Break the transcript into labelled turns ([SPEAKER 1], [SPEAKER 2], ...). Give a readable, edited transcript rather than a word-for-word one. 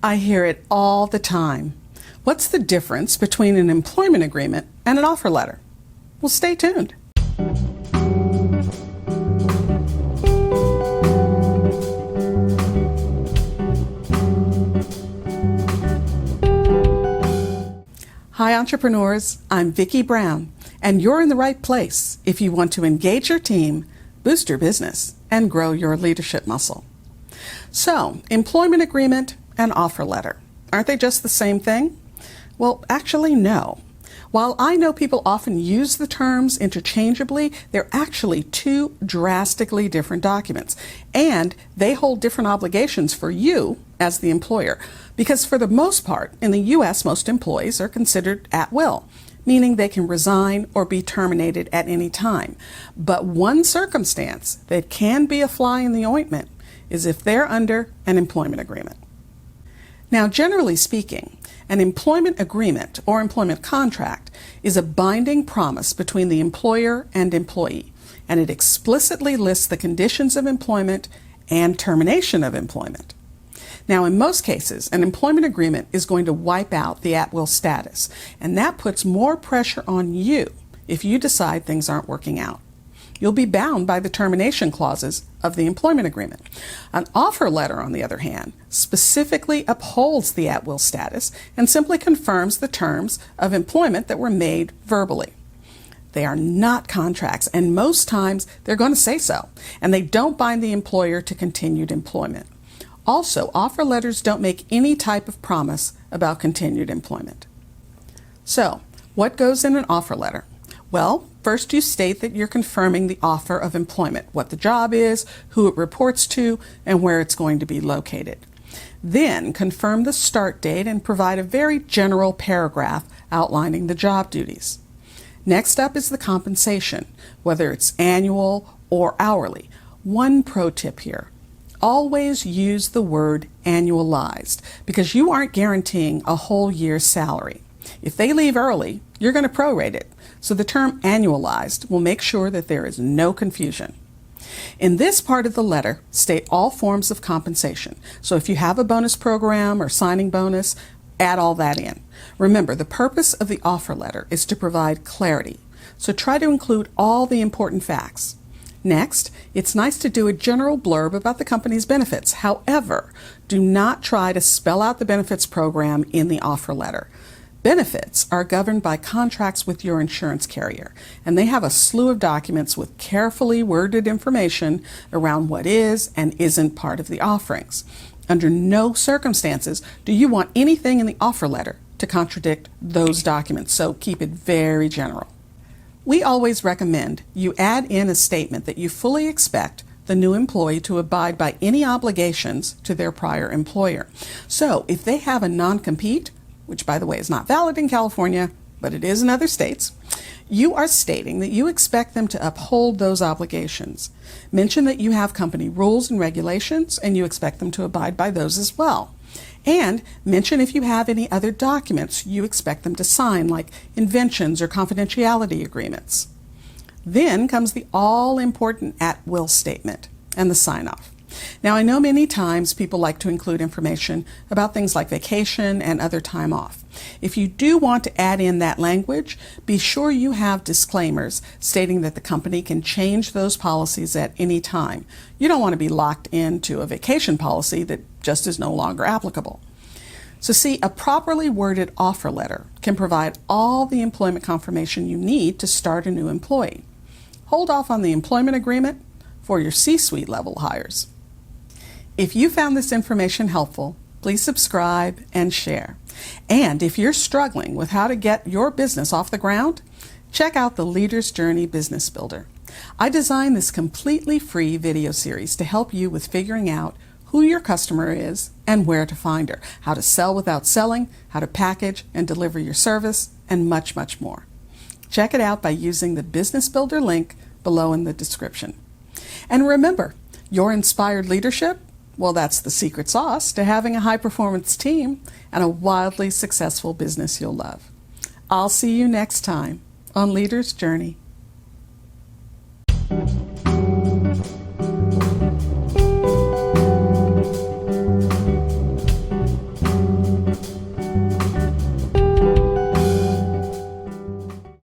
[SPEAKER 1] I hear it all the time. What's the difference between an employment agreement and an offer letter? Well, stay tuned. Hi entrepreneurs, I'm Vicky Brown, and you're in the right place if you want to engage your team, boost your business, and grow your leadership muscle. So, employment agreement and offer letter, aren't they just the same thing? Well, actually, no. While I know people often use the terms interchangeably, they're actually two drastically different documents, and they hold different obligations for you as the employer. Because for the most part, in the U.S., most employees are considered at will, meaning they can resign or be terminated at any time. But one circumstance that can be a fly in the ointment is if they're under an employment agreement. Now, generally speaking, an employment agreement or employment contract is a binding promise between the employer and employee, and it explicitly lists the conditions of employment and termination of employment. Now, in most cases, an employment agreement is going to wipe out the at-will status, and that puts more pressure on you if you decide things aren't working out. You'll be bound by the termination clauses of the employment agreement. An offer letter, on the other hand, specifically upholds the at-will status and simply confirms the terms of employment that were made verbally. They are not contracts, and most times they're going to say so, and they don't bind the employer to continued employment. Also, offer letters don't make any type of promise about continued employment. So, what goes in an offer letter? Well, first you state that you're confirming the offer of employment, what the job is, who it reports to, and where it's going to be located. Then confirm the start date and provide a very general paragraph outlining the job duties. Next up is the compensation, whether it's annual or hourly. One pro tip here: always use the word annualized, because you aren't guaranteeing a whole year's salary. If they leave early, you're going to prorate it. So the term annualized will make sure that there is no confusion. In this part of the letter, state all forms of compensation. So if you have a bonus program or signing bonus, add all that in. Remember, the purpose of the offer letter is to provide clarity. So try to include all the important facts. Next, it's nice to do a general blurb about the company's benefits. However, do not try to spell out the benefits program in the offer letter. Benefits are governed by contracts with your insurance carrier, and they have a slew of documents with carefully worded information around what is and isn't part of the offerings. Under no circumstances do you want anything in the offer letter to contradict those documents, so keep it very general. We always recommend you add in a statement that you fully expect the new employee to abide by any obligations to their prior employer. So if they have a non-compete, which by the way is not valid in California, but it is in other states, you are stating that you expect them to uphold those obligations. Mention that you have company rules and regulations and you expect them to abide by those as well. And mention if you have any other documents you expect them to sign, like inventions or confidentiality agreements. Then comes the all-important at-will statement and the sign-off. Now, I know many times people like to include information about things like vacation and other time off. If you do want to add in that language, be sure you have disclaimers stating that the company can change those policies at any time. You don't want to be locked into a vacation policy that just is no longer applicable. So see, a properly worded offer letter can provide all the employment confirmation you need to start a new employee. Hold off on the employment agreement for your C-suite level hires. If you found this information helpful, please subscribe and share. And if you're struggling with how to get your business off the ground, check out the Leader's Journey Business Builder. I designed this completely free video series to help you with figuring out who your customer is and where to find her, how to sell without selling, how to package and deliver your service, and much, much more. Check it out by using the Business Builder link below in the description. And remember, your inspired leadership, well, that's the secret sauce to having a high-performance team and a wildly successful business you'll love. I'll see you next time on Leader's Journey.